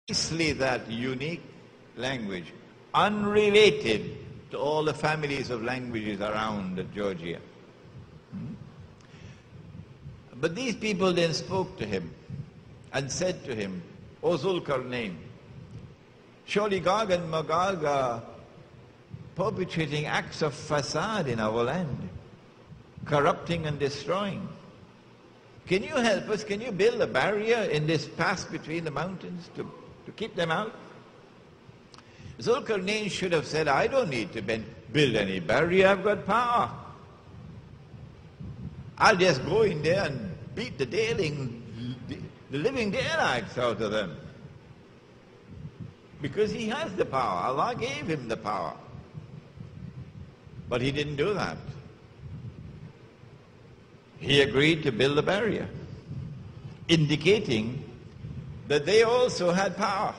precisely that unique language, unrelated to all the families of languages around Georgia. But these people then spoke to him and said to him, O Zulkarnain, surely Gog and Magog are perpetrating acts of facade in our land, corrupting and destroying. Can you help us? Can you build a barrier in this pass between the mountains to keep them out? Zulkarnain should have said, I don't need to build any barrier, I've got power. I'll just go in there and beat the living daylights out of them. Because he has the power. Allah gave him the power. But he didn't do that. He agreed to build a barrier, indicating that they also had power.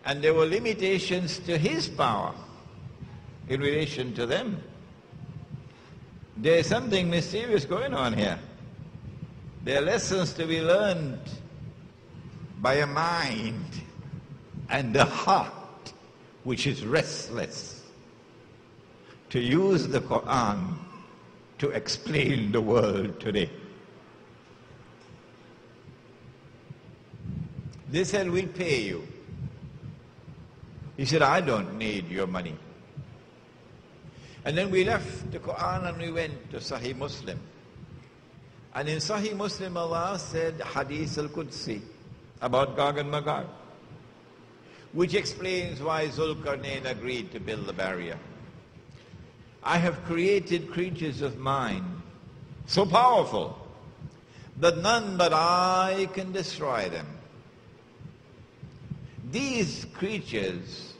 And there were limitations to his power in relation to them. There is something mysterious going on here. There are lessons to be learned by a mind and a heart which is restless, to use the Quran to explain the world today. They said, we'll pay you. He said, I don't need your money. And then we left the Quran and we went to Sahih Muslim. And in Sahih Muslim, Allah said Hadith al-Qudsi about Gog and Magog, which explains why Zulkarnain agreed to build the barrier. I have created creatures of mine so powerful that none but I can destroy them. These creatures,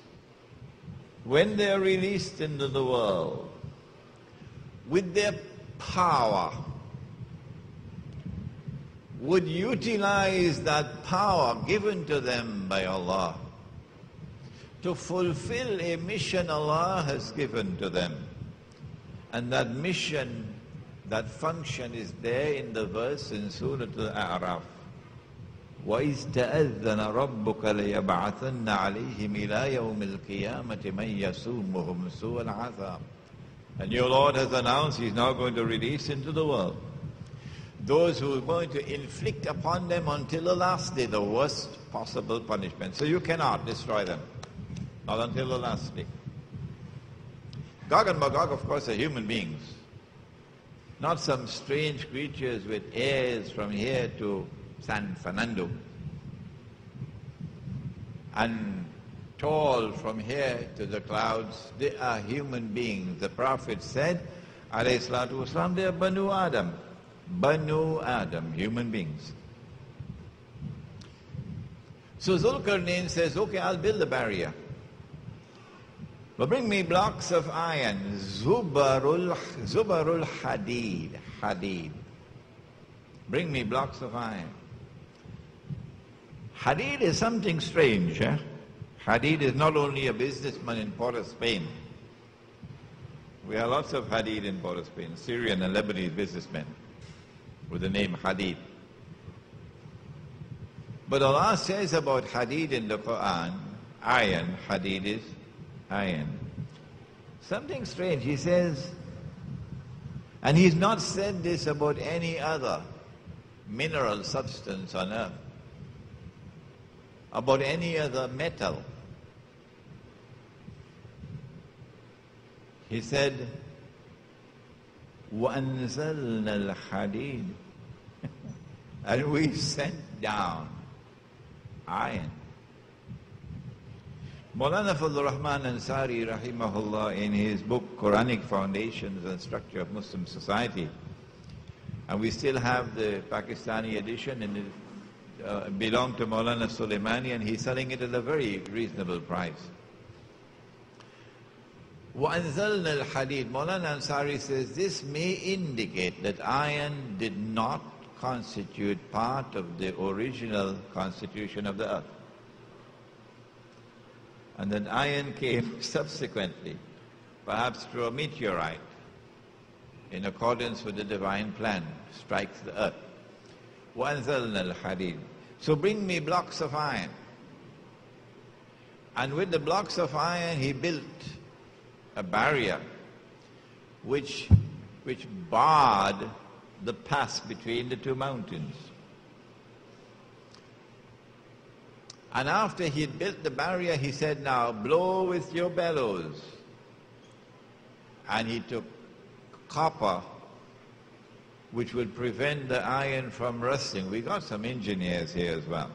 when they are released into the world, with their power, would utilize that power given to them by Allah to fulfill a mission Allah has given to them. And that mission, that function is there in the verse in Surah Al-A'raf. وَإِذْ تَأَذَّنَ رَبُّكَ لَيَبْعَثَنَّ عَلَيْهِمْ إِلَى يَوْمِ الْقِيَامَةِ مَنْ يَسُومُهُمْ سُوءَ الْعَذَابِ. And your Lord has announced He's now going to release into the world those who are going to inflict upon them until the last day the worst possible punishment. So you cannot destroy them, not until the last day. Gog and Magog, of course, are human beings, not some strange creatures with ears from here to San Fernando and tall from here to the clouds. They are human beings. The Prophet said, alayhi salatu wasalam, they are Banu Adam. Banu Adam, human beings. So Zulkarnain says, okay, I'll build a barrier. But bring me blocks of iron, zubarul hadid. Bring me blocks of iron. Hadid is something strange. Hadid is not only a businessman in Port of Spain. We have lots of Hadid in Port of Spain, Syrian and Lebanese businessmen with the name Hadid. But Allah says about Hadid in the Quran, iron, Hadid is iron. Something strange. He says, and He's not said this about any other mineral substance on earth, about any other metal. He said, وَأَنزَلْنَا الْحَدِيدِ and we sent down iron. Maulana Fadlur Rahman Ansari rahimahullah, in his book Quranic Foundations and Structure of Muslim Society, and we still have the Pakistani edition, and it belonged to Maulana Sulaimani, and he's selling it at a very reasonable price. وَأَنزَلْنَا الْحَدِيدِ, Maulana Ansari says this may indicate that iron did not constitute part of the original constitution of the earth, and that iron came subsequently, perhaps through a meteorite, in accordance with the divine plan, strikes the earth. وَأَنزَلْنَا الْحَدِيدِ. So bring me blocks of iron. And with the blocks of iron he built a barrier which barred the pass between the two mountains. And after he had built the barrier, he said, now blow with your bellows. And he took copper, which would prevent the iron from rusting. We got some engineers here as well.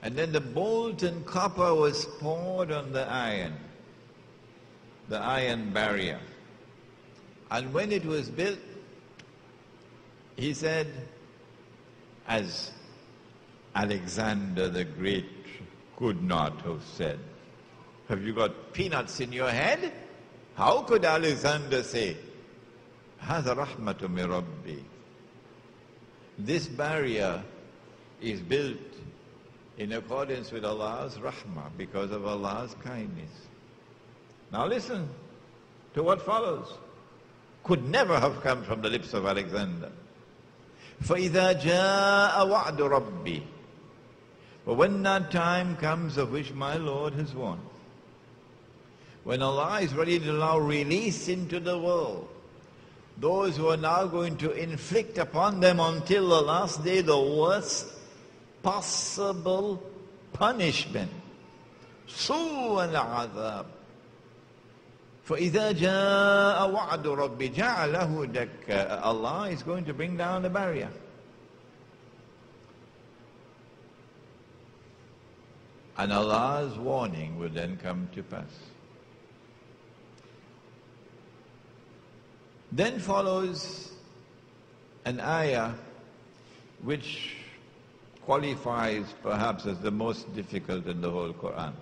And then the molten copper was poured on the iron barrier. And when it was built, he said, as Alexander the Great could not have said, have you got peanuts in your head? How could Alexander say, هذا رحمة من ربي? This barrier is built in accordance with Allah's rahmah, because of Allah's kindness. Now listen to what follows. Could never have come from the lips of Alexander. فَإِذَا جَاءَ وَعْدُ رَبِّي. But when that time comes of which my Lord has won, when Allah is ready to allow release into the world, those who are now going to inflict upon them until the last day the worst possible punishment. سوء العذاب. فَإِذَا جَاءَ وَعْدُ رَبِّ جَعَلَهُ دَكَّاءَ. Allah is going to bring down the barrier. And Allah's warning will then come to pass. Then follows an ayah which qualifies perhaps as the most difficult in the whole Quran.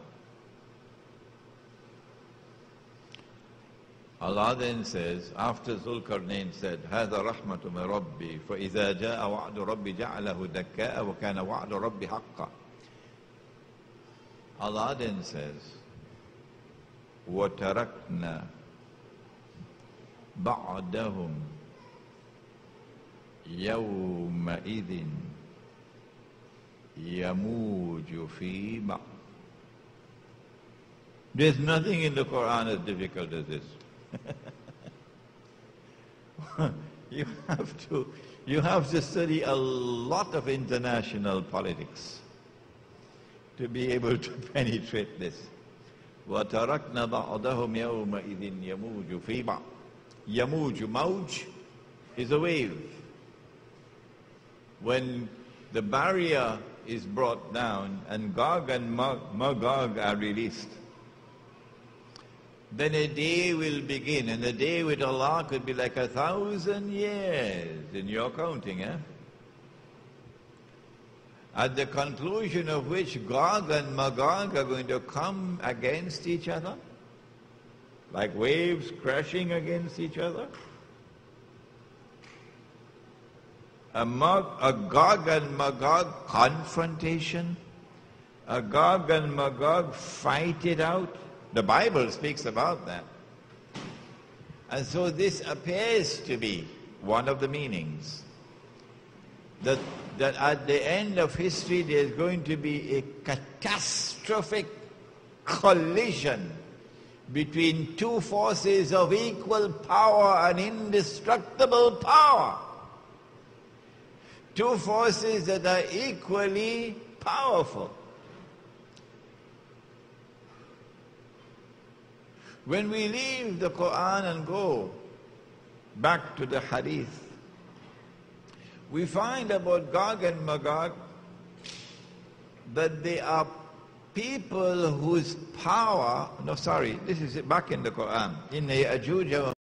Allah then says, after Zulkarnain said, هَذَا رَحْمَةٌ مِنْ رَبِّي فَإِذَا جَاءَ وَعْدُ رَبِّ جَعَلَهُ دَكَّاءَ وَكَانَ وَعْدُ رَبِّ حَقًّا. Allah then says, وَتَرَكْنَا بَعْدَهُمْ يَوْمَئِذٍ يَمُوجُ فِي بَعْضٍ. There's nothing in the Quran as difficult as this. You have to study a lot of international politics to be able to penetrate this. وَتَرَكْنَا بَعْضَهُمْ يَوْمَئِذٍ يَمُوجُ فِي بَعْضٍ. Yamuj, Mauj is a wave. When the barrier is brought down and Gog and Magog are released, then a day will begin, and a day with Allah could be like 1,000 years in your counting, at the conclusion of which Gog and Magog are going to come against each other, like waves crashing against each other. A Gog and Magog confrontation, a Gog and Magog fight it out. The Bible speaks about that. And so this appears to be one of the meanings. That at the end of history there's going to be a catastrophic collision between two forces of equal power and indestructible power. Two forces that are equally powerful. When we leave the Quran and go back to the Hadith, we find about Gog and Magog that they are people whose power, this is back in the Quran, in the Ya'juj